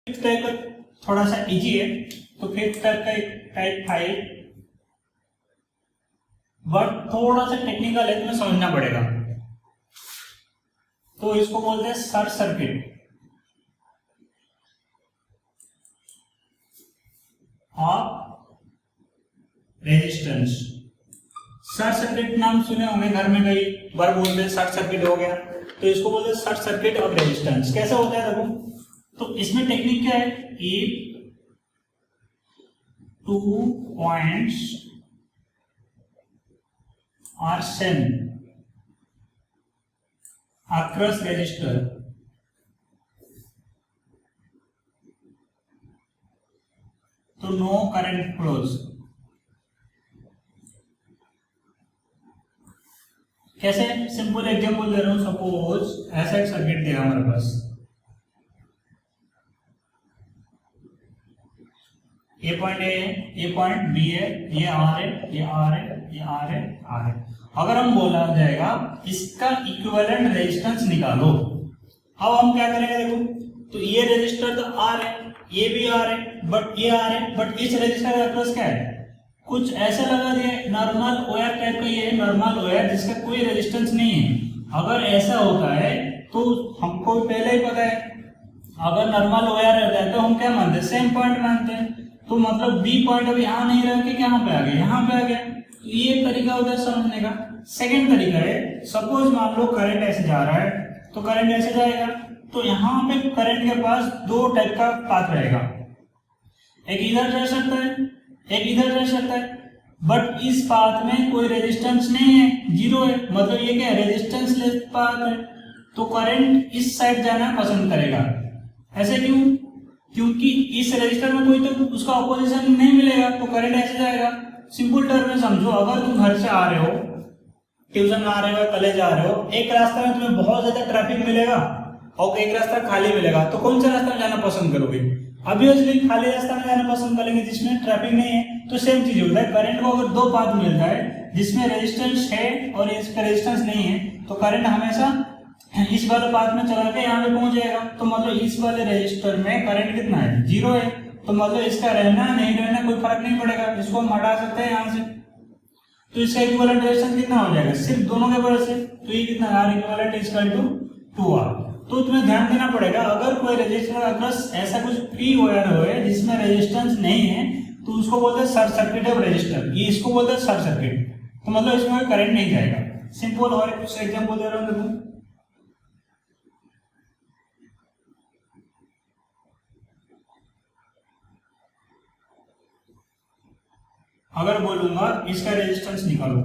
Fifth type का थोड़ा सा इजी है, तो फिफ्थ टाइप का टाइप 5 बट थोड़ा सा टेक्निकल है, तुम्हें समझना पड़ेगा। तो इसको बोलते हैं short circuit of resistance. Short circuit नाम सुने होंगे घर में, कई बार बोलते हैं शॉर्ट सर्किट हो गया, तो इसको बोलते हैं शॉर्ट सर्किट ऑफ रेजिस्टेंस। कैसा होता है देखो, तो इसमें टेक्निक क्या है, if 2 points are sent across resistor, तो नो करंट फ्लोज। कैसे, सिंपल एग्जांपल दे रहा हूं, सपोज ऐसा एक सर्किट दिया हमारे पास, ये पॉइंट ए, ये पॉइंट बी है, ये आर है, ये आर है, ये आर है, आर है। अगर हम बोला जाएगा इसका इक्विवेलेंट रेजिस्टेंस निकालो, अब हम क्या करेंगे देखो, तो ये रेजिस्टर तो आर है, ये भी आर है, बट ये आर है, बट इस रेजिस्टर का प्लस क्या है, कुछ ऐसा लगा दिया नॉर्मल ओयर टाइप का, ये है नॉर्मल ओयर जिसका कोई रेजिस्टेंस नहीं है। अगर ऐसा होता है तो हमको पहले ही पता है, अगर नॉर्मल ओयर रहता है तो हम क्या मानते हैं, सेम पॉइंट मानते हैं। तो मतलब बी पॉइंट अभी यहाँ नहीं रह के कहाँ पे आ गया, यहाँ पे आ गया। तो ये एक तरीका होता है समझने का। सेकंड तरीका है, सपोज मान लो करंट ऐसे जा रहा है, तो करंट ऐसे जाएगा, तो यहाँ पे करंट के पास दो टाइप का पाथ रहेगा, एक इधर जा सकता है, एक इधर जा सकता है, बट इस पाथ में कोई रेजिस्टेंस नहीं है, जीरो है, मतलब ये क्या है, रेजिस्टेंस लेस पाथ है। तो करंट इस साइड जाना पसंद करेगा। ऐसे क्यों, क्योंकि इस रेजिस्टर में कोई तो उसका ऑपोजिशन नहीं मिलेगा, तो करंट ऐसे जाएगा। सिंपल टर्म में समझो, अगर तुम घर से आ रहे हो, ट्यूशन आ रहे हो, कॉलेज आ रहे हो, एक रास्ता में तुम्हें बहुत ज्यादा ट्रैफिक मिलेगा और एक रास्ता खाली मिलेगा, तो कौन सा रास्ता में जाना पसंद करोगे? ऑब्वियसली खाली रास्ता में जाना पसंद करेंगे जिसमें ट्रैफिक नहीं है। तो सेम चीज होता है, करंट को अगर दो पाथ मिल जाए जिसमें रेजिस्टेंस है और इसका रेजिस्टेंस नहीं है, तो करंट हमेशा इस वाले पाथ में चला के यहाँ पे पहुंच जाएगा। तो मतलब इस वाले रेजिस्टर में करंट कितना है, जीरो है, तो मतलब इसका रहना नहीं रहना कोई फर्क नहीं पड़ेगा, इसको हम हटा सकते हैं यहाँ से। तो इसका इक्विवेलेंट रेजिस्टेंस कितना हो जाएगा, सिर्फ दोनों के वजह से, तो ये कितना, R equivalent equal to 2R। तो तुम्हें ध्यान देना पड़ेगा, अगर कोई रेजिस्टर अगर ऐसा कुछ फ्री वायर हो जिसमें रेजिस्टेंस नहीं है, तो उसको बोलते हैं शॉर्ट सर्किट ऑफ रेजिस्टर, ये इसको बोलते हैं शॉर्ट सर्किट। तो मतलब इसमें करंट नहीं जाएगा। सिंपल और कुछ एग्जांपल दे रहा हूं देखो, अगर बोलूंगा इसका रेजिस्टेंस निकालो,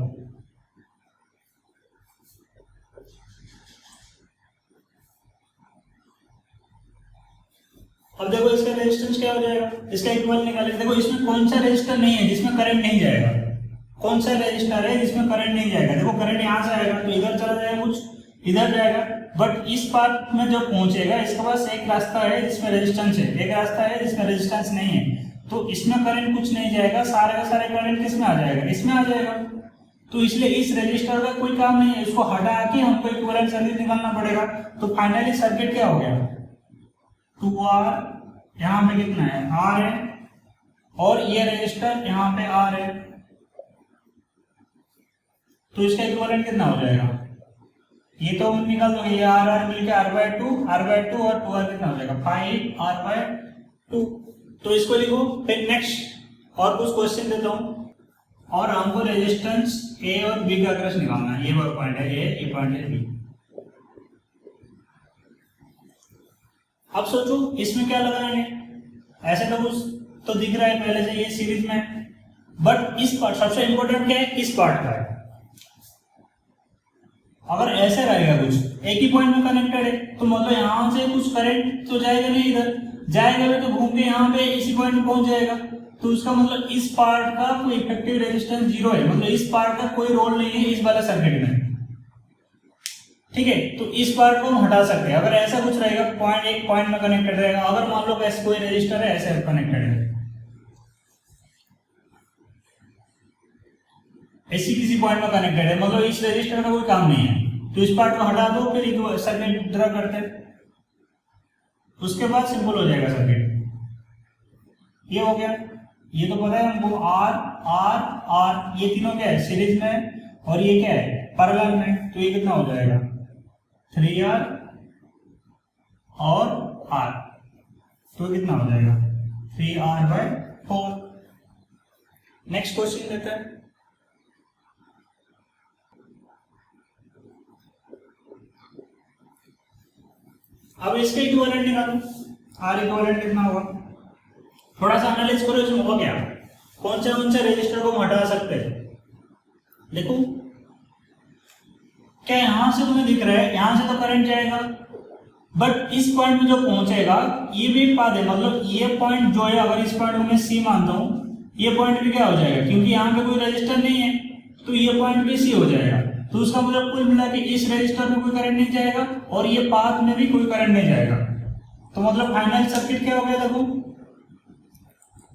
अब देखो इसका रेजिस्टेंस क्या हो जाएगा, इसका इक्वल निकालेंगे। देखो इसमें कौन सा रेजिस्टर नहीं है जिसमें करंट नहीं जाएगा, कौन सा रेजिस्टर है जिसमें करंट नहीं जाएगा? देखो करंट यहाँ से आएगा तो इधर चला जाएगा, कुछ इधर जाएगा, बट इस पार्ट में जो पहुंचेगा इसके पास एक रास्ता है जिसमें रेजिस्टेंस है, एक रास्ता है जिसमें रेजिस्टेंस नहीं है, तो इसमें करंट कुछ नहीं जाएगा, सारे का सारे करंट किसमें आ जाएगा, इसमें आ जाएगा। तो इसलिए इस रेजिस्टर का कोई काम नहीं है, इसको हटा के हमको इक्विवेलेंट सर्किट निकालना पड़ेगा। तो फाइनली सर्किट क्या हो गया, 2R, यहाँ पे कितना है, R है, और ये रेजिस्टर यहाँ पे R है, तो इसका इक्विवेलेंट कितना हो जाएगा, ये तो निकाल दोगे, ये R मिलके R/2 और 2R कितना हो जाएगा, 5R/2। तो इसको लिखो। फिर नेक्स्ट और कुछ क्वेश्चन देता हूं, और हमको रेजिस्टेंस A और B का अक्रॉस निकालना है, ये पॉइंट है A, ये पॉइंट है B। अब सोचो इसमें क्या लगाएंगे, ऐसे तो कुछ तो दिख रहा है पहले से ये सीरीज में, बट इस पार्ट सबसे इंपॉर्टेंट क्या है, इस पार्ट का है। अगर ऐसे रहेगा कुछ एक ही पॉइंट में कनेक्टेड है, तो मतलब यहां से कुछ करंट तो जाएगा नहीं, इधर जाएगा भी तो घूम के यहाँ पे इसी पॉइंट में पहुंच जाएगा। तो उसका मतलब इस पार्ट का कोई इफेक्टिव रेजिस्टेंस जीरो है, मतलब इस पार्ट का कोई रोल नहीं है इस वाले सर्किट में। ठीक है, तो इस पार्ट को हम हटा सकते हैं। अगर ऐसा कुछ रहेगा, पॉइंट एक पॉइंट में कनेक्टेड रहेगा, अगर मान लो ऐसे कोई रेजिस्टर है ऐसे कनेक्टेड है, ऐसी किसी पॉइंट में कनेक्टेड है, मतलब इस रेजिस्टर का कोई काम नहीं है, तो इस पार्ट को हटा दो, फिर एक सर्किट ड्रा करते हैं, उसके बाद सिंपल हो जाएगा सर्किट। ये हो गया, ये तो पता है हमको आर आर आर, ये तीनों क्या है सीरीज में, और ये क्या है पैरेलल में, तो ये कितना हो जाएगा 3r और r, तो कितना हो जाएगा 3r/4। नेक्स्ट क्वेश्चन लेते हैं। अब इसका इक्विवेलेंट निकालो, r इक्विवेलेंट कितना होगा, थोड़ा सा एनालाइज करो इसमें होगा क्या, कौन से रजिस्टर को हम हटा सकते हैं। देखो क्या यहां से तुम्हें दिख रहा है, यहां से तो करंट जाएगा, बट इस पॉइंट में जो पहुंचेगा ये भी पाथ है, मतलब ये पॉइंट जो है, अगर इस पॉइंट को मैं सी मानता हूं, ये पॉइंट भी क्या हो जाएगा, क्योंकि यहाँ पे कोई रजिस्टर नहीं है तो ये पॉइंट भी सी हो जाएगा। तो उसका मतलब कुल मिला के इस रजिस्टर में कोई करंट नहीं जाएगा और ये पाथ में भी कोई करंट नहीं जाएगा। तो मतलब फाइनल सर्किट क्या हो गया, देखो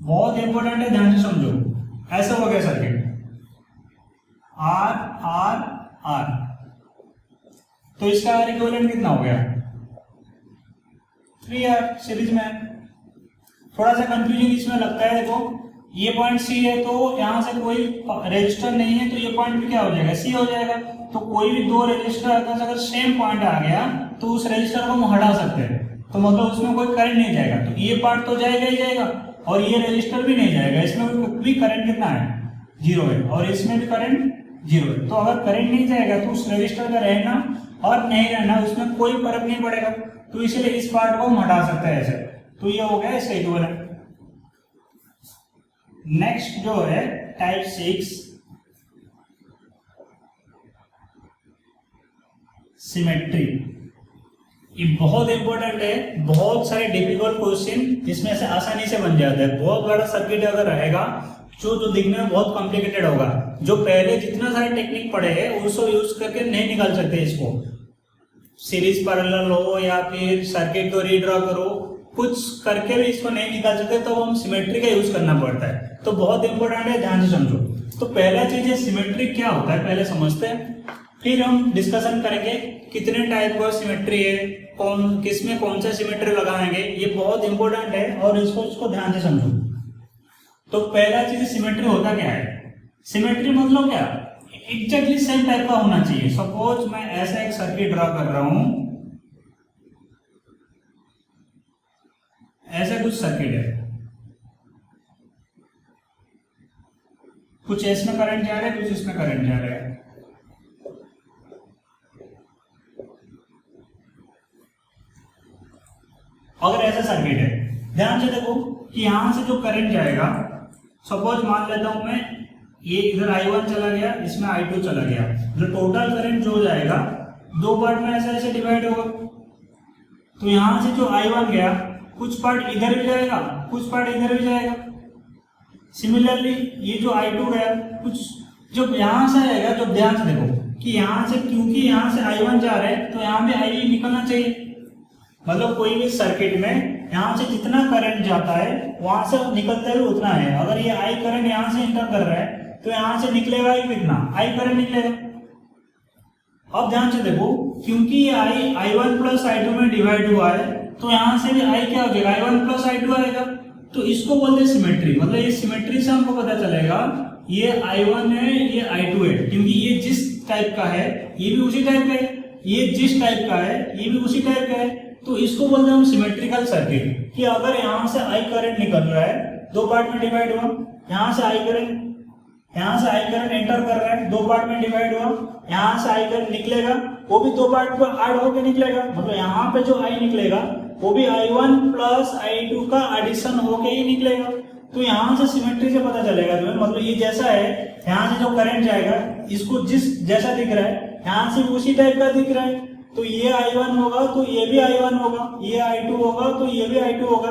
बहुत इंपॉर्टेंट है, ध्यान से समझो। ऐसा हो गया सर्किट आर आर आर, तो इसका आर इक्विवेलेंट कितना हो गया 3r सीरीज में। थोड़ा सा कंफ्यूजन इसमें लगता है, देखो ये पॉइंट सी है तो यहां से कोई रजिस्टर नहीं है, तो ये पॉइंट भी क्या हो जाएगा सी हो जाएगा। तो कोई भी दो रजिस्टर अगर सेम पॉइंट आ गया तो उस रजिस्टर को हम हटा सकते हैं, तो मतलब उसमें कोई करंट नहीं जाएगा, तो ये पार्ट तो जाएगा ही जाएगा और ये रजिस्टर भी नहीं जाएगा, इसमें भी करंट कितना है 0 है और इसमें भी करंट 0 है। तो अगर करंट नहीं जाएगा तो उस रजिस्टर का रहना और नहीं रहना उसमें कोई फर्क नहीं पड़ेगा, तो इसलिए इस पार्ट को हम हटा सकते हैं ऐसे। तो ये हो गया इसका इक्विवेलेंट। नेक्स्ट जो है टाइप 6 सिमेट्री, ये बहुत इंपॉर्टेंट है, बहुत सारे डिफिकल्ट क्वेश्चन इसमें से आसानी से बन जाता है। बहुत बड़ा सर्किट अगर रहेगा जो दिखने में बहुत कॉम्प्लिकेटेड होगा, जो पहले जितना सारे टेक्निक पढ़े हैं उसको यूज करके नहीं निकाल सकते इसको, सीरीज पैरेलल हो या फिर सर्किट को रीड्रॉ करो, कुछ करके भी इसको नहीं निकाल सकते, तो हम सिमेट्री का यूज करना पड़ता है। तो बहुत इंपॉर्टेंट है, ध्यान से समझो। तो पहला चीज है सिमेट्री क्या होता है पहले समझते हैं, फिर हम डिस्कशन करेंगे कितने टाइप का सिमेट्री है, कौन किसमें कौन सा सिमेट्री लगाएंगे, ये बहुत इंपॉर्टेंट है और इसको ध्यान से समझो। तो पहला चीज सिमेट्री होता क्या है, सिमेट्री मतलब क्या, एग्जैक्टली सेम टाइप का होना चाहिए। सपोज मैं ऐसा एक सर्किट ड्रॉ कर रहा हूं, ऐसा कुछ सर्किट है, कुछ इसमें करंट जा रहा है, कुछ इसमें करंट जा रहा है। अगर ऐसा सर्किट है, ध्यान से देखो कि यहां से जो करंट जाएगा, सपोज मान लेता हूं मैं ये इधर I1 चला गया, इसमें I2 चला गया, जो टोटल करंट जो जाएगा दो पार्ट में ऐसे ऐसे डिवाइड होगा। तो यहां से जो I1 गया कुछ पार्ट इधर भी जाएगा, कुछ पार्ट इधर भी जाएगा। सिमिलरली ये जो I2 गया, कुछ जो यहां से आएगा, जो ध्यान से देखो कि यहां से, क्योंकि यहां से I1 जा रहा है तो यहां पे I निकलना चाहिए। मतलब कोई भी सर्किट में यहां से जितना करंट जाता है वहां से निकलता है उतना है। अगर ये I करंट यहां से इंटर कर रहा है तो यहां से निकलेगा ही कितना, I करंट निकलेगा। अब ध्यान से देखो, क्योंकि ये I1 प्लस I2 में डिवाइड हुआ है तो यहां से भी I क्या हो जाएगा, I1 प्लस I2 आएगा। तो इसको बोलते हैं सिमेट्री। मतलब ये सिमेट्री से हमको पता चलेगा ये I1 है, ये I2 है, क्योंकि ये जिस टाइप का है ये भी उसी टाइप का है, ये जिस टाइप का है ये भी उसी टाइप का है। तो इसको बोलते हैं हम सिमेट्रिकल सर्किट। कि अगर यहाँ से I करंट निकल रहा है, दो पार्ट में डिवाइड हुआ, यहाँ से I करंट एंटर कर रहा है, दो पार्ट में डिवाइड हुआ, यहाँ से I करंट निकलेगा, वो भी दो पार्ट में ऐड होकर निकलेगा। मतलब यहाँ पे जो I निकलेगा वो भी I1 प्लस I2 का एडिशन होके ही निकलेगा। तो यहाँ से सिमेट्री से पता चलेगा तुम्हें, मतलब ये जैसा है, यहाँ से जो करंट जाएगा इसको जिस जैसा दिख रहा है यहाँ से उसी टाइप का दिख रहा है। तो ये I1 होगा तो ये भी I1 होगा, ये I2 होगा तो ये भी I2 होगा।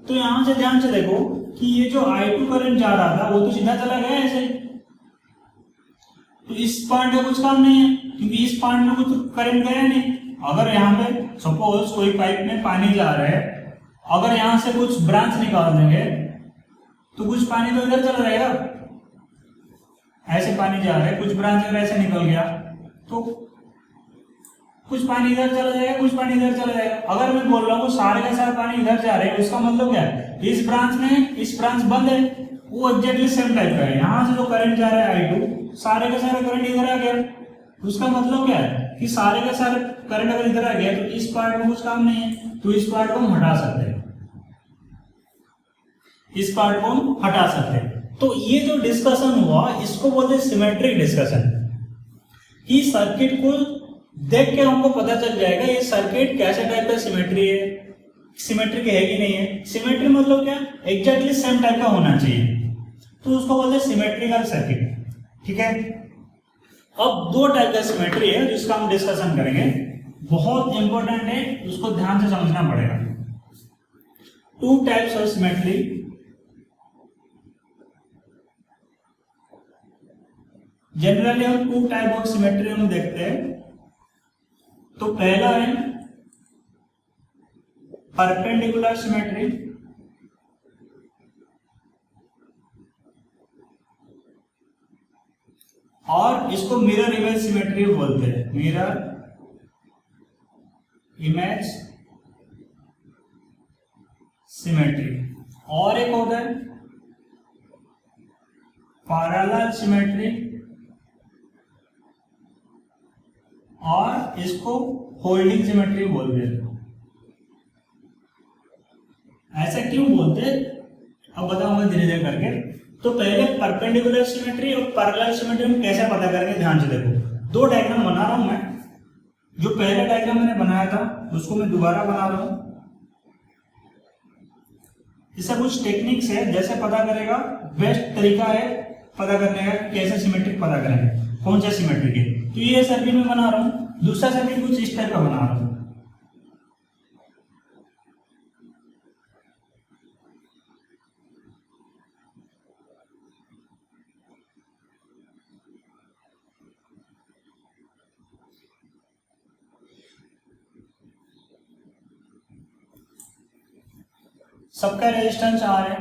तो यहाँ से ध्यान से देखो कि ये जो I2 करंट जा रहा था वो तो सीधा चला गया ऐसे, तो इस पॉइंट का कुछ काम नहीं है क्योंकि इस पॉइंट में कुछ करंट गया नहीं। अगर यहाँ पे सपोज कोई पाइप में पानी जा रहा है, अगर यहाँ से कुछ ब्रांच निकाल देंगे तो कुछ पानी तो इधर चला जाएगा, ऐसे पानी जा रहा है, कुछ ब्रांच अगर ऐसे निकल गया तो कुछ पानी इधर चला जाएगा, कुछ पानी इधर चला जाएगा। अगर मैं बोल रहा हूँ सारे का सारा पानी इधर जा रहे हैं, उसका मतलब क्या है, इस ब्रांच में इस ब्रांच बंद है, वो एग्जैक्टली सेम टाइप का है। यहाँ से जो करंट जा रहा है I2, सारे का सारा करंट इधर आ गया, उसका मतलब क्या है कि सारे का सारा करंट अगर इधर आ गया तो इस पार्ट में कुछ काम नहीं है, तो इस पार्ट को हम हटा सकते हैं, इस पार्ट को हम हटा सकते हैं। तो ये जो डिस्कशन हुआ इसको बोलते हैं सिमेट्रिक डिस्कशन, कि सर्किट को देख के हमको पता चल जाएगा ये सर्किट कैसे टाइप का सिमेट्री है, सिमेट्रिक है कि नहीं है। सिमेट्री मतलब क्या, एग्जैक्टली सेम टाइप का होना चाहिए, तो उसको बोलते हैं सिमेट्रिकल सर्किट। ठीक है, अब दो टाइप का सिमेट्री है जिसका हम डिस्कशन करेंगे, बहुत इंपॉर्टेंट है, उसको ध्यान से समझना पड़ेगा। Two types of symmetry, generally हम टू टाइप ऑफ सिमेट्री हम देखते हैं। तो पहला है परपेंडिकुलर सिमेट्री, और इसको मिरर इमेज सिमेट्री बोलते हैं, मिरर इमेज सिमेट्री। और एक होता है पैरेलल सिमेट्री, और इसको होल्डिंग सिमेट्री बोलते हैं। ऐसा क्यों बोलते हैं अब बताऊंगा धीरे धीरे करके। तो पहले परपेंडिकुलर सिमेट्री और पैरेलल सिमेट्री हम कैसे पता करेंगे, ध्यान से देखो। दो डायग्राम बना रहा हूं मैं, जो पहला डायग्राम मैंने बनाया था उसको मैं दोबारा बना रहा हूं। इससे कुछ टेक्निक्स है, जैसे पता करेगा, बेस्ट तरीका है पता करने का कैसे सिमेट्रिक पता करेंगे, कौन सा सिमेट्रिक है। तो ये सर्किट में बना रहा हूं, दूसरा सर्किट कुछ इस टाइप का बना रहा हूं। सबका रेजिस्टेंस R है,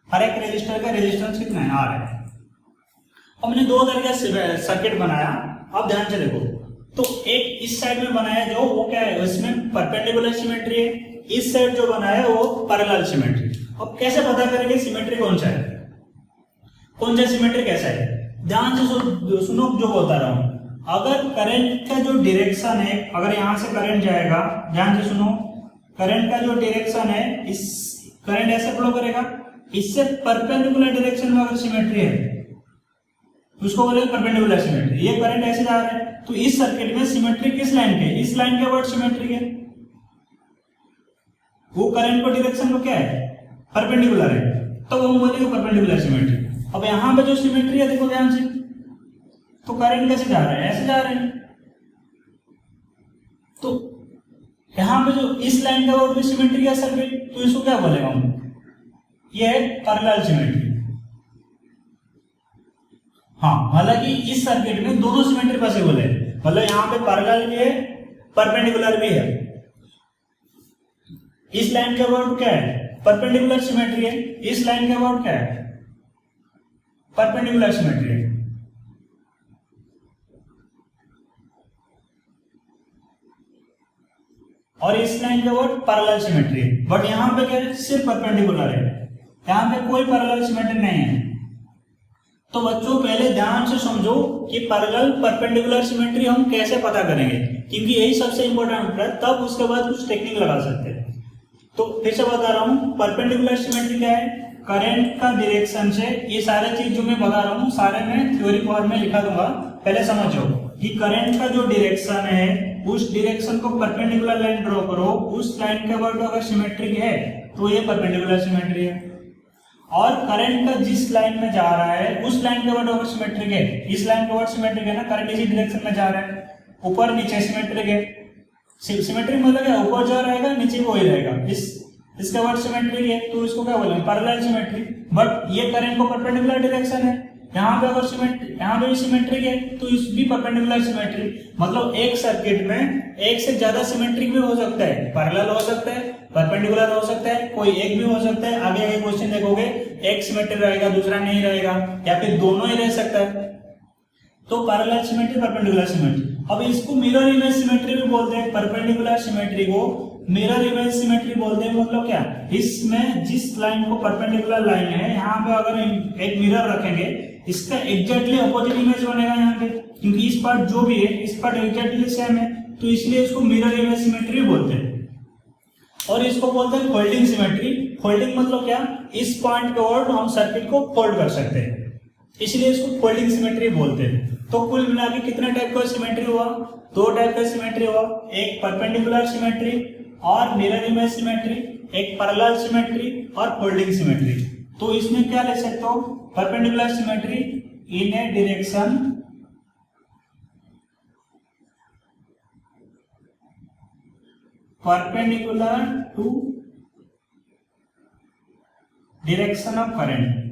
हर एक रेजिस्टर का रेजिस्टेंस कितना है, R है। हमने दो तरह का सर्किट बनाया, अब ध्यान से देखो। तो एक इस साइड में बनाया जो, वो क्या है, इसमें परपेंडिकुलर सिमेट्री है, इस साइड जो बनाया है वो पैरेलल सिमेट्री। अब कैसे पता करेंगे सिमेट्री कौन सा है, कौन सा सिमेट्री कैसा है। ध्यान से सुनो जो बता रहा हूं। अगर करंट का जो डायरेक्शन है, अगर यहां से करंट जाएगा, ध्यान से सुनो, करंट का जो डायरेक्शन है, इस करंट ऐसे फ्लो करेगा, इससे परपेंडिकुलर डायरेक्शन में अगर सिमेट्री है उसको बोलेंगे परपेंडिकुलर सिमेट्री। ये करंट ऐसे जा रहा है, तो इस सर्किट में सिमेट्री किस लाइन के, इस लाइन के वर्ड सिमेट्री है, वो करंट को डायरेक्शन को क्या है, परपेंडिकुलर है, तो वो बोलेंगे परपेंडिकुलर सिमेट्री। अब यहां पे जो सिमेट्री है देखो ध्यान से, तो करंट कैसे जा रहा है, ऐसे जा रहा है, तो यहां पे जो इस लाइन का वर्ड भी सिमेट्री है सर्किट, तो इसको क्या बोलेगा हम, ये है पैरेलल सिमेट्री। हाँ, हालांकि इस सर्किट में दोनों सिमेट्री पॉसिबल है, मतलब यहाँ पे पैरेलल भी है, परपेंडिकुलर भी है। इस लाइन का वर्ड क्या है, परपेंडिकुलर सिमेट्री है, इस लाइन का वर्ड क्या है, परपेंडिकुलर सिमेट्री है। और इस लाइन का वर्ड पैरेलल सिमेट्री है, बट यहाँ पे क्या है, सिर्फ परपेंडिकुलर है, यहाँ पे कोई पैरेलल सिमेट्री नहीं है। तो बच्चों पहले ध्यान से समझो कि पैरेलल परपेंडिकुलर सिमेट्री हम कैसे पता करेंगे, क्योंकि यही सबसे इंपॉर्टेंट है, तब उसके बाद कुछ टेक्निक लगा सकते हैं। तो फिर से बता रहा हूँ, परपेंडिकुलर सिमेट्री क्या है, करंट का डायरेक्शन से, ये सारे चीज जो मैं बता रहा हूँ सारे मैं थ्योरी फॉर्म में लिखा दूंगा, पहले समझो कि करंट का जो डायरेक्शन है उस डायरेक्शन को परपेंडिकुलर लाइन ड्रॉ करो, उस लाइन का वर्ड अगर सिमेट्रिक है तो ये परपेंडिकुलर सिमेट्री है। और करंट का जिस लाइन में जा रहा है उस लाइन का वर्ड अगर सिमेट्रिक है, इस लाइन का वर्ड सिमेट्रिक है ना, करंट इसी डायरेक्शन में जा रहा है, ऊपर नीचे सिमेट्रिक है। सिमेट्रिक मतलब क्या, ऊपर जो रहेगा नीचे वो ही रहेगा, इसका वर्ड सिमेट्रिक है, तो इसको क्या बोलेंगे, पैरेलल सिमेट्री। बट ये करंट को परपेंडिकुलर डायरेक्शन है, यहाँ पे अगर यहाँ पे भी सिमेट्रिक है तो इस भी परपेंडिकुलर सिमेट्री। मतलब एक सर्किट में एक से ज्यादा सिमेट्रिक भी हो सकता है, पैरेलल हो सकता है, परपेंडिकुलर हो सकता है, कोई एक भी हो सकता है। आगे आगे क्वेश्चन देखोगे एक सिमेट्रिक रहेगा दूसरा नहीं रहेगा, या फिर दोनों ही रह सकता है। तो पैरेलल सिमेट्री, परपेंडिकुलर सिमेट्री। अब इसको मिरर इमेज सिमेट्री भी बोलते हैं। परपेंडिकुलर सिमेट्री को मिरर इमेज सिमेट्री बोलते हैं। मतलब क्या, इसमें जिस लाइन को परपेंडिकुलर लाइन है, यहाँ पे अगर एक मिरर रखेंगे, इसका एग्जैक्टली अपोजिट इमेज बनेगा यहाँ पे, क्योंकि इस पार्ट जो भी है इस पार्ट एग्जैक्टली सेम है, तो इसलिए इसको मिरर इमेज सिमेट्री बोलते हैं। और इसको बोलते हैं फोल्डिंग सिमेट्री। फोल्डिंग मतलब क्या, इस पॉइंट के ओर हम सर्किट को फोल्ड कर सकते हैं, इसलिए इसको फोल्डिंग सिमेट्री बोलते हैं। तो कुल मिला के कितने टाइप का सिमेट्री हुआ, दो टाइप का सिमेट्री हुआ, एक परपेंडिकुलर सिमेट्री और मिरर इमेज सिमेट्री, एक पैरेलल सिमेट्री और फोल्डिंग सिमेट्री। तो इसमें क्या लिख सकते हो, perpendicular symmetry in a direction perpendicular to direction of current.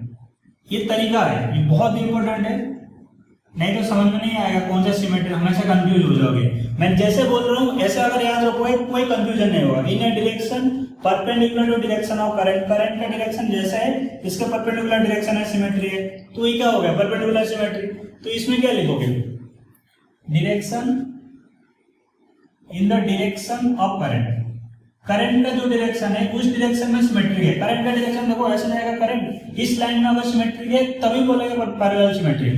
ये तरीका है, ये बहुत इंपॉर्टेंट है, नहीं तो समझ में नहीं आएगा कौन सा सिमेट्री, हमेशा कंफ्यूज हो जाओगे। मैं जैसे बोल रहा हूँ ऐसे अगर याद रखोगे कोई कंफ्यूजन नहीं होगा। In a direction perpendicular to direction of current, current का डायरेक्शन जैसा है इसका परपेंडिकुलर डायरेक्शन है, सिमेट्री है, तो ये क्या हो गया, परपेंडिकुलर सिमेट्री। तो इसमें क्या लिखोगे, direction in the direction of current. Current का जो डायरेक्शन है उस डायरेक्शन में सिमेट्री है। करंट का डायरेक्शन देखो ऐसे जाएगा, करंट इस लाइन में अगर सिमेट्री है तभी बोलेगा पैरेलल सिमेट्री।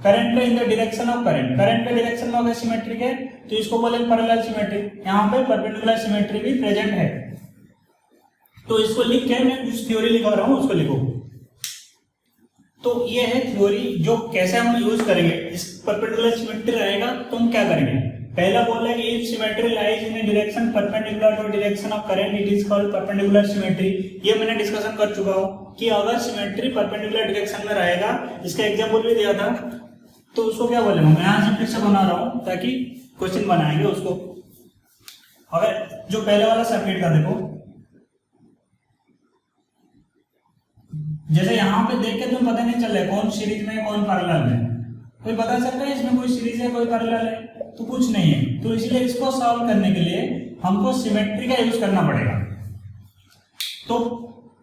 करंट का in the direction of current, current का डायरेक्शन में अगर सिमेट्रिक है तो इसको बोलेंगे पैरेलल सिमेट्री। यहाँ पे परपेंडिकुलर सिमेट्री भी प्रेजेंट है। तो इसको लिख के मैं कुछ थ्योरी लिखा रहा हूँ, उसको लिखो। तो ये है थ्योरी, जो कैसे हम यूज करेंगे। इस परपेंडिकुलर सिमेट्री रहेगा तो हम क्या करेंगे, पहला बोला कि if symmetry lies in a direction perpendicular to direction of current it is called perpendicular symmetry. ये मैंने डिस्कशन कर चुका हूँ कि अगर सिमेट्री परपेंडिकुलर डायरेक्शन में रहेगा, इसका एग्जांपल भी दिया था, तो उसको क्या बोलेंगे, मैं यहाँ से फिर से बना रहा हूँ ताकि क्वेश्चन बनाएंगे उसको। अगर जो पहले वाला सर्किट का देखो, जैसे यहाँ पे देख के तुम्हें पता नहीं चल रहा है कौन सीरीज में कौन पैरेलल में, कोई बता सकता है इसमें कोई सीरीज है कोई पैरेलल है, तो कुछ नहीं है। तो इसलिए इसको सॉल्व करने के लिए हमको सिमेट्री का यूज करना पड़ेगा। तो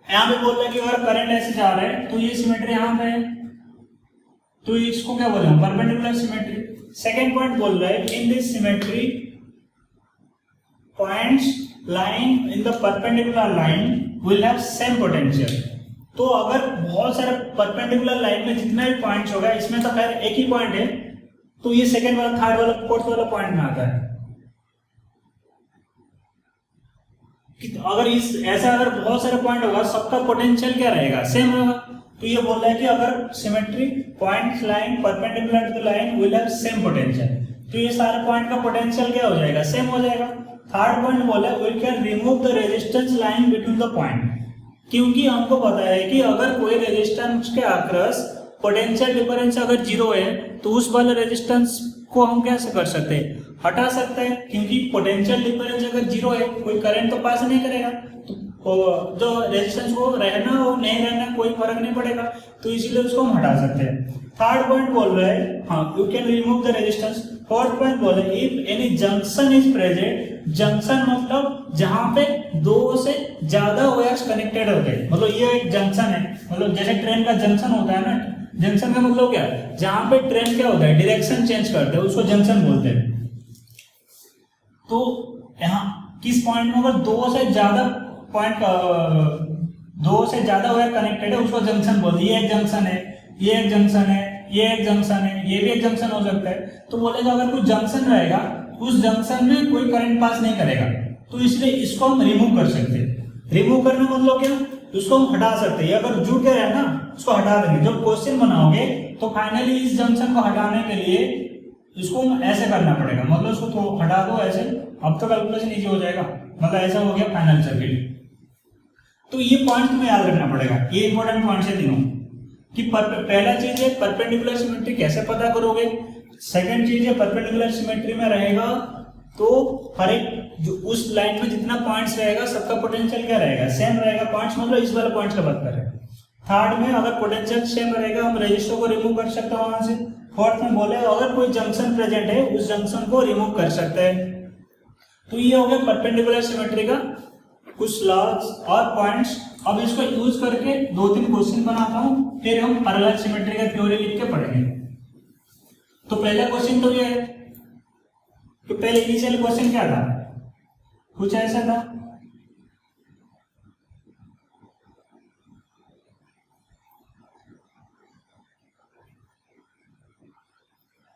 यहाँ पे बोल रहा है कि अगर करंट ऐसे जा रहा है तो ये सिमेट्री यहाँ पे है, तो इसको क्या बोल रहे हैं, परपेंडिकुलर सिमेट्री। सेकेंड पॉइंट बोल रहा है in this symmetry points line in the perpendicular line will have same potential. तो अगर बहुत सारे परपेंडिकुलर लाइन में जितना भी पॉइंट्स होगा, इसमें तो खैर एक ही पॉइंट है, तो ये सेकेंड वाला, थर्ड वाला, फोर्थ वाला पॉइंट में आता है। अगर इस ऐसा अगर बहुत सारे पॉइंट होगा, सबका पोटेंशियल क्या रहेगा, सेम होगा। तो ये बोल रहा है कि अगर symmetry point line perpendicular to the line will have same potential, तो ये सारे पॉइंट का पोटेंशियल क्या हो जाएगा, सेम हो जाएगा। थर्ड पॉइंट बोला we can remove the resistance line between the point, क्योंकि हमको पता है कि अगर कोई रेजिस्टेंस के अक्रॉस पोटेंशियल डिफरेंस अगर जीरो है तो उस वाले रेजिस्टेंस को हम कैसे कर सकते हैं, हटा सकते हैं, क्योंकि पोटेंशियल डिफरेंस अगर जीरो है कोई करंट तो पास नहीं करेगा, तो जो रेजिस्टेंस को रहना हो नहीं रहना कोई फर्क नहीं पड़ेगा, तो इसीलिए उसको हम हटा सकते हैं। थर्ड पॉइंट बोल रहा है हाँ you can remove the resistance. Fourth point बोल रहा है if any junction is present, junction मतलब जहां पे दो से ज्यादा वायर्स कनेक्टेड होते हैं, मतलब ये एक जंक्शन है, मतलब जैसे ट्रेन का जंक्शन होता है ना, जंक्शन का मतलब क्या है, जहां पे ट्रेन क्या होता है डायरेक्शन चेंज करते हैं उसको जंक्शन बोलते हैं। तो यहाँ किस पॉइंट में अगर दो से ज्यादा वायर कनेक्टेड है उसको जंक्शन बोलते हैं। ये एक जंक्शन है, ये एक जंक्शन है, ये एक जंक्शन है, ये भी एक जंक्शन हो सकता है। तो बोलेगा अगर कोई जंक्शन रहेगा उस जंक्शन में कोई करंट पास नहीं करेगा, तो इसलिए इसको हम रिमूव कर सकते हैं। रिमूव करना मतलब क्या, उसको हम हटा सकते हैं। अगर जुड़ के रहे ना उसको हटा देंगे। जब क्वेश्चन बनाओगे तो फाइनली इस जंक्शन को हटाने के लिए इसको ऐसे करना पड़ेगा, मतलब उसको तो हटा दो ऐसे, अब तो कैलकुलेशन इजी हो जाएगा, मतलब ऐसा हो गया फाइनल सर्किट। तो ये पॉइंट तुम्हें याद रखना पड़ेगा, ये इंपॉर्टेंट पॉइंट है तीनों कि पहला चीज है परपेंडिकुलर सिमेट्री कैसे पता करोगे, सेकंड चीज है परपेंडिकुलर सिमेट्री में रहेगा तो हर एक जो उस लाइन में जितना पॉइंट्स रहेगा सबका पोटेंशियल क्या रहेगा, सेम रहेगा। पॉइंट्स मतलब इस वाले पॉइंट्स का बात कर रहे हैं। थर्ड में अगर पोटेंशियल सेम रहेगा हम रेजिस्टर को रिमूव कर सकते हैं वहां से। फोर्थ में बोले अगर कोई जंक्शन प्रेजेंट है उस जंक्शन को रिमूव कर सकते हैं। तो ये हो गया परपेंडिकुलर सिमेट्री का कुछ लॉज और पॉइंट्स। अब इसको यूज करके 2-3 क्वेश्चन बनाता हूं, फिर हम पैरेलल सिमेट्री का थ्योरी लिख के पढ़ेंगे। तो पहला क्वेश्चन तो ये है कि पहले इनिशियल क्वेश्चन क्या था, कुछ ऐसा था।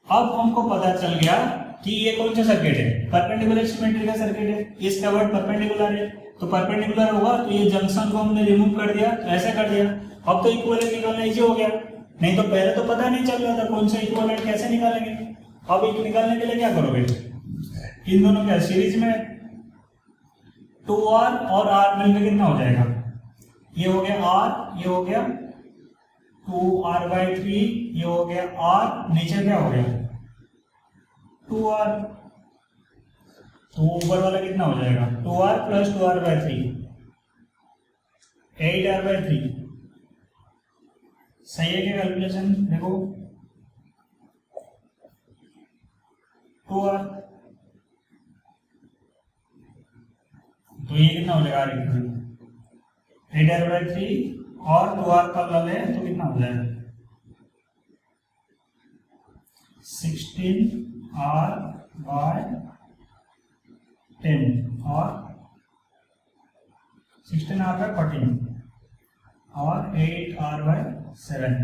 अब हमको पता चल गया कि ये कौन सा सर्किट है, परपेंडिकुलर सिमेट्री का सर्किट है, इसका वर्ड परपेंडिकुलर है, तो परपेंडिकुलर होगा तो ये जंक्शन को हमने रिमूव कर दिया, तो ऐसा कर दिया। अब तो इक्विवेलेंट निकालना इजी हो गया, नहीं तो पहले तो पता नहीं चल रहा था कौन सा इक्विवेलेंट कैसे निकालेंगे। अब एक निकालने के लिए क्या करोगे, इन दोनों का सीरीज में 2R और R मिलकर कितना हो जाएगा, ये हो गया R, ये हो गया 2R/3, ये हो गया R, नीचे क्या हो गया 2R, तो ऊपर वाला कितना हो जाएगा 2R + 2R/3, 8R/3। सही है क्या कैलकुलेशन, देखो 2R, तो ये कितना हो जाएगा 8R/3 और 2R का लग है तो कितना हो जाएगा 16R/10 और 16R/14 और 8R/7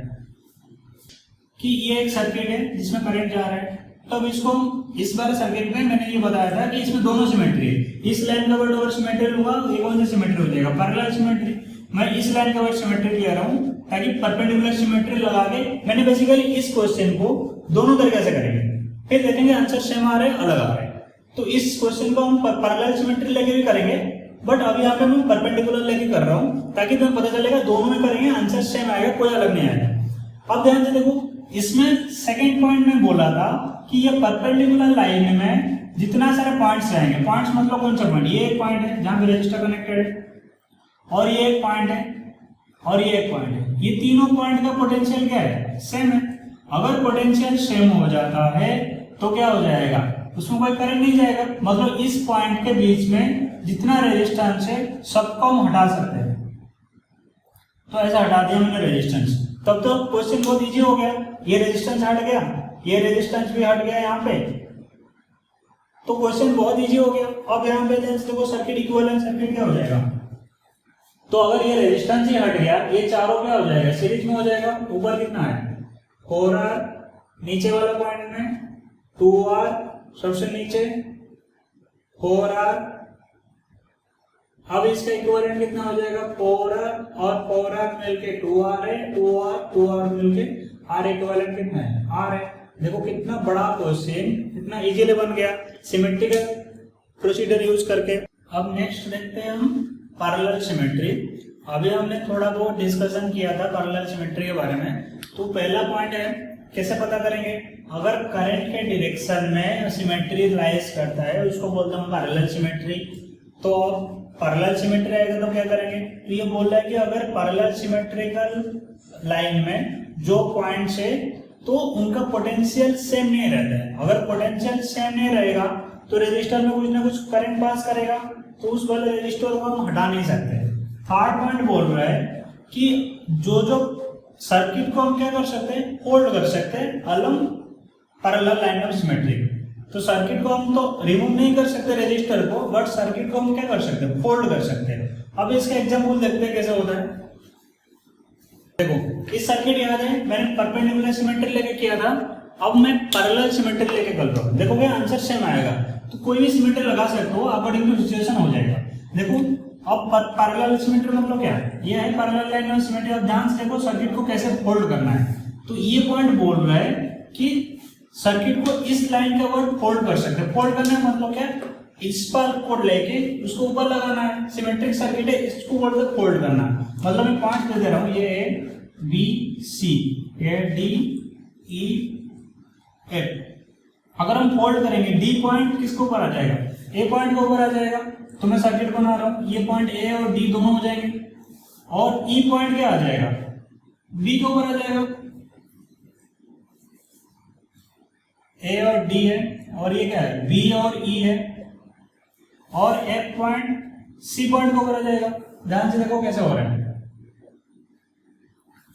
कि ये एक सर्किट है जिसमें करंट जा रहा है। तब इसको इस बार सर्किट में मैंने ये बताया था कि इसमें दोनों सिमेट्री है, इस लाइन का वर्ड ओवर सिमेट्री लूंगा, ये कौन सा सिमेट्री हो जाएगा पैरेलल सिमेट्री। मैं इस लाइन का वर्ड सिमेट्री ले रहा हूं ताकि परपेंडिकुलर सिमेट्री लगा के मैंने बेसिकली इस क्वेश्चन को दोनों तरीके से करेंगे, फिर देखेंगे आंसर सेम आ रहे हैं अलग आ रहे हैं। तो इस क्वेश्चन को हम पैरेलल सिमेट्री लेके भी करेंगे, बट अभी यहाँ पे मैं परपेंडिकुलर लेके कर रहा हूँ ताकि तुम्हें पता चलेगा दोनों में करेंगे आंसर सेम आएगा, कोई अलग नहीं आएगा। अब ध्यान से देखो, इसमें सेकंड पॉइंट में बोला था कि ये परपेंडिकुलर लाइन में जितना सारे पॉइंट्स आएंगे, पॉइंट्स मतलब कौन सा पॉइंट, ये एक पॉइंट है जहां पे रजिस्टर कनेक्टेड है, और ये एक पॉइंट है, और ये एक पॉइंट है। ये तीनों पॉइंट का पोटेंशियल क्या है, सेम है। अगर पोटेंशियल सेम हो जाता है तो क्या हो जाएगा, उसमें कोई करंट नहीं जाएगा, मतलब इस पॉइंट के बीच में जितना रेजिस्टेंस है सबको हम हटा सकते हैं। तो ऐसा हटा दिया मैंने रेजिस्टेंस, तब तो क्वेश्चन बहुत इजी हो गया, ये रेजिस्टेंस हट गया, ये रेजिस्टेंस भी हट गया यहाँ पे, तो क्वेश्चन बहुत इजी हो गया। अब यहाँ पे देखो सर्किट इक्विवेलेंट सर्किट क्या हो जाएगा, तो अगर ये रेजिस्टेंस ही हट गया, ये चारों क्या हो जाएगा सीरीज में हो जाएगा। ऊपर कितना है 4R, नीचे वाला पॉइंट में 2R, सबसे नीचे 4R। अब इसका इक्विवेलेंट कितना हो जाएगा 4R और 4R मिलके 2R है, 2R मिलके R इक्विवेलेंट कितना है R है। देखो कितना बड़ा क्वेश्चन, कितना इजीली बन गया सिमेट्रिकल प्रोसीजर यूज करके। अब नेक्स्ट देखते हैं हम पैरेलल सिमेट्री। अभी हमने थोड़ा बहुत डिस्कशन किया था पैरेलल सिमेट्री के बारे में। तो पहला पॉइंट है कैसे पता करेंगे, अगर करंट के डायरेक्शन में सिमेट्री लाइज करता है उसको बोलते हैं पैरेलल सिमेट्री। तो पैरेलल सिमेट्री आएगा तो क्या करेंगे, तो ये बोल रहा है कि अगर पैरेलल सिमेट्रिकल लाइन में जो पॉइंट्स है तो उनका पोटेंशियल सेम नहीं रहता है। अगर पोटेंशियल सेम नहीं रहेगा तो रेजिस्टर में कुछ ना कुछ करंट पास करेगा, तो उस वाले रेजिस्टर को हम हटा नहीं सकते। थर्ड पॉइंट बोल रहा है कि जो जो सर्किट को हम क्या कर सकते हैं, होल्ड कर सकते हैं along parallel line of symmetry. तो सर्किट को हम तो रिमूव नहीं कर सकते रेजिस्टर को, बट सर्किट को हम क्या कर सकते हैं, होल्ड कर सकते हैं। अब इसका एग्जांपल देखते हैं कैसे होता है। देखो इस सर्किट याद है मैंने परपेंडिकुलर सिमेट्री लेके किया था, अब मैं पैरेलल सिमेट्री लेके कर रहा हूं। देखोगे आंसर सेम आएगा, तो कोई भी सिमेट्री लगा सकते हो अकॉर्डिंग टू सिचुएशन हो जाएगा। देखो अब पैरेलल सिमेट्री मतलब क्या है, ये है पैरेलल लाइन ऑफ सिमेट्री। अब ध्यान से देखो सर्किट को कैसे होल्ड करना है। तो ये पॉइंट बोल रहा है कि सर्किट को इस लाइन के ऊपर होल्ड कर सकते हैं। होल्ड करने का मतलब क्या है, इस पर कोड लेके उसको ऊपर लगाना है। सिमेट्रिक सर्किट है, इसको होल्ड करना है। मतलब मैं 5 दे दे रहा हूं, ये A B C, A D E F. अगर हम फोल्ड करेंगे डी पॉइंट किसके ऊपर आ जाएगा, ए पॉइंट के ऊपर आ जाएगा। तो मैं सर्किट बना रहा हूं, ये पॉइंट ए और डी दोनों हो जाएंगे, और ई पॉइंट क्या आ जाएगा, बी के ऊपर आ जाएगा। ए और डी है, और ये क्या है बी और ई है, और एफ पॉइंट सी पॉइंट के ऊपर आ जाएगा। ध्यान से देखो कैसे हो रहा है।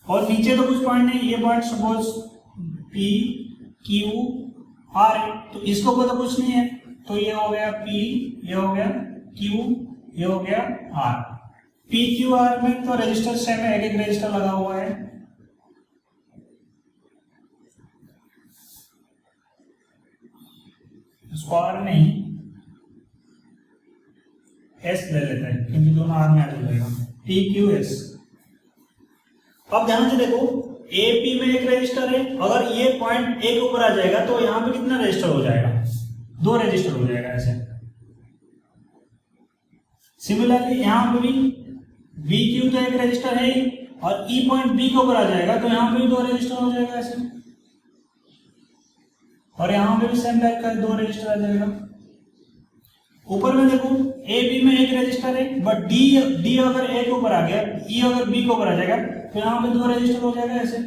और नीचे तो कुछ पॉइंट नहीं, ये point suppose P Q R है, तो इसको पता कुछ नहीं है, तो ये हो गया पी, ये हो गया क्यू, ये हो गया आर। पी क्यू आर में तो रजिस्टर सेम है, एक एक रजिस्टर लगा हुआ है। स्क्वायर नहीं, एस ले लेते हैं क्योंकि दोनों आर में आ जाएगा, पी क्यू एस। अब ध्यान से देखो, ए पी में एक रजिस्टर है, अगर ये पॉइंट ए के ऊपर आ जाएगा तो यहां पे कितना रजिस्टर हो जाएगा, 2 रजिस्टर हो जाएगा ऐसे। सिमिलरली यहां पे भी बी क्यू तो एक रजिस्टर है और ई पॉइंट बी के ऊपर आ जाएगा तो यहां पे भी 2 रजिस्टर हो जाएगा ऐसे, और यहां पे भी सेम टाइप का 2 रजिस्टर आ जाएगा। ऊपर में देखो ए बी में एक रजिस्टर है, बट डी अगर ए के ऊपर आ गया, ई अगर बी के ऊपर आ जाएगा तो यहां पे 2 रजिस्टर हो जाएगा ऐसे,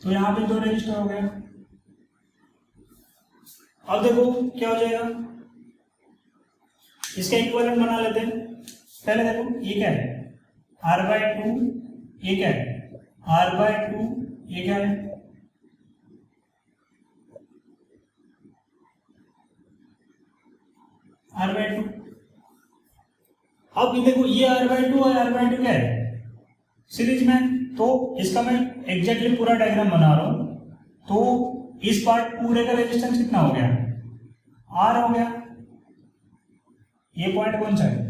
तो यहां पे 2 रजिस्टर हो गया। अब देखो क्या हो जाएगा, इसका इक्विवेलेंट बना लेते हैं। पहले देखो ये क्या है, r/2, ये क्या है r/2, ये क्या है r/2। अब ये देखो ये r/2 और r/2 क्या है सीरीज में, तो इसका मैं एग्जैक्टली पूरा डायग्राम बना रहा हूं। तो इस पार्ट पूरे का रेजिस्टेंस कितना हो गया, r हो गया। ये पॉइंट कौन सा है,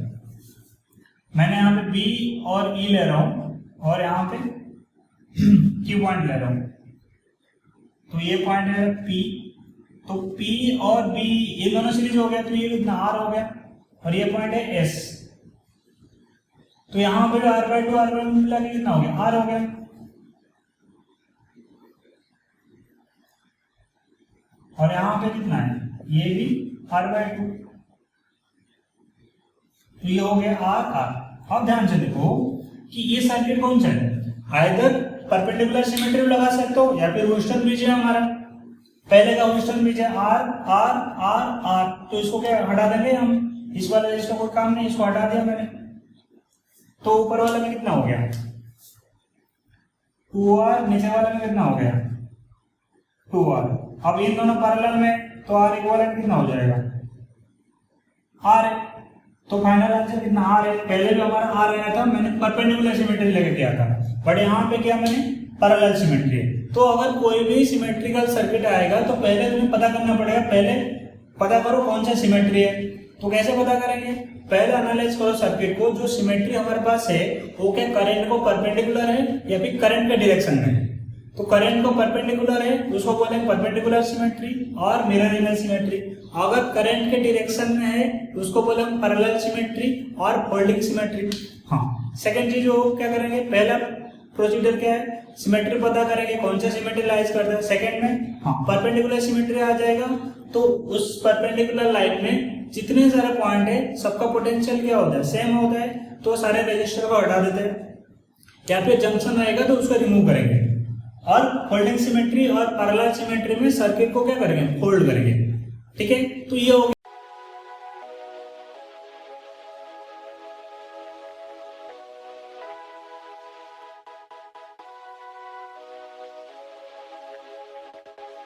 मैंने यहाँ पे B और E ले रहा हूं और यहाँ पे Q पॉइंट ले रहा हूं, तो ये पॉइंट है P, तो P और B ये दोनों सीरीज हो गया, तो ये कितना R हो गया, और ये पॉइंट है S, तो यहाँ पे r/2 मिला के कितना हो गया, R हो गया। और यहाँ पे कितना है, ये भी r/2, तो ये हो गया R। अब ध्यान से देखो कि ये सर्किट कौन सा है, आइदर परपेंडिकुलर सिमेट्री लगा सकते हो या फिर वेस्टर्न ब्रिज है हमारा। पहले का वेस्टर्न ब्रिज है R R R R, तो इसको क्या हटा देंगे हम, इस वाला इसका कोई काम नहीं, इसको हटा दिया मैंने, तो ऊपर वाला में कितना हो गया 2R, नीचे वाला में कितना हो गया 2R। अब इन दोनों पैरेलल में तो R इक्विवेलेंट कितना हो जाएगा R है, तो फाइनल आंसर कितना R है। पहले भी हमारा R आया था, मैंने परपेंडिकुलर सिमेट्री लेके किया था, बट यहाँ पे क्या मैंने पैरेलल सिमेट्री। तो अगर कोई भी सिमेट्रिकल सर्किट आएगा तो पहले तुम्हें पता करना पड़ेगा, पहले पता करो कौन सा सिमेट्री है। तो कैसे पता करेंगे, पहले एनालाइज करो सर्किट को, जो सिमेट्री हमारे पास है वो क्या करंट को परपेंडिकुलर है या फिर करंट के डायरेक्शन में है। तो करंट को परपेंडिकुलर है उसको बोलेंगे परपेंडिकुलर सिमेट्री और मिरर इमेज सिमेट्री। अगर करंट के डायरेक्शन में है तो उसको बोलेंगे पैरेलल सिमेट्री और फोल्डिंग सिमेट्री। हाँ, सेकंड चीज वो क्या करेंगे, पहला प्रोसीजर क्या है, सिमेट्री पता करेंगे कौन सा सिमेट्री लाइज करता है। सेकंड में परपेंडिकुलर सिमेट्री आ जाएगा, तो उस परपेंडिकुलर लाइन में जितने सारे पॉइंट है सबका पोटेंशियल क्या होता है, सेम होता है, तो सारे रजिस्टर को हटा देते हैं, या फिर जंक्शन रहेगा तो उसको रिमूव करेंगे। और फोल्डिंग सिमेट्री और पैरेलल सिमेट्री में सर्किट को क्या करेंगे, फोल्ड करेंगे। ठीक है, तो ये हो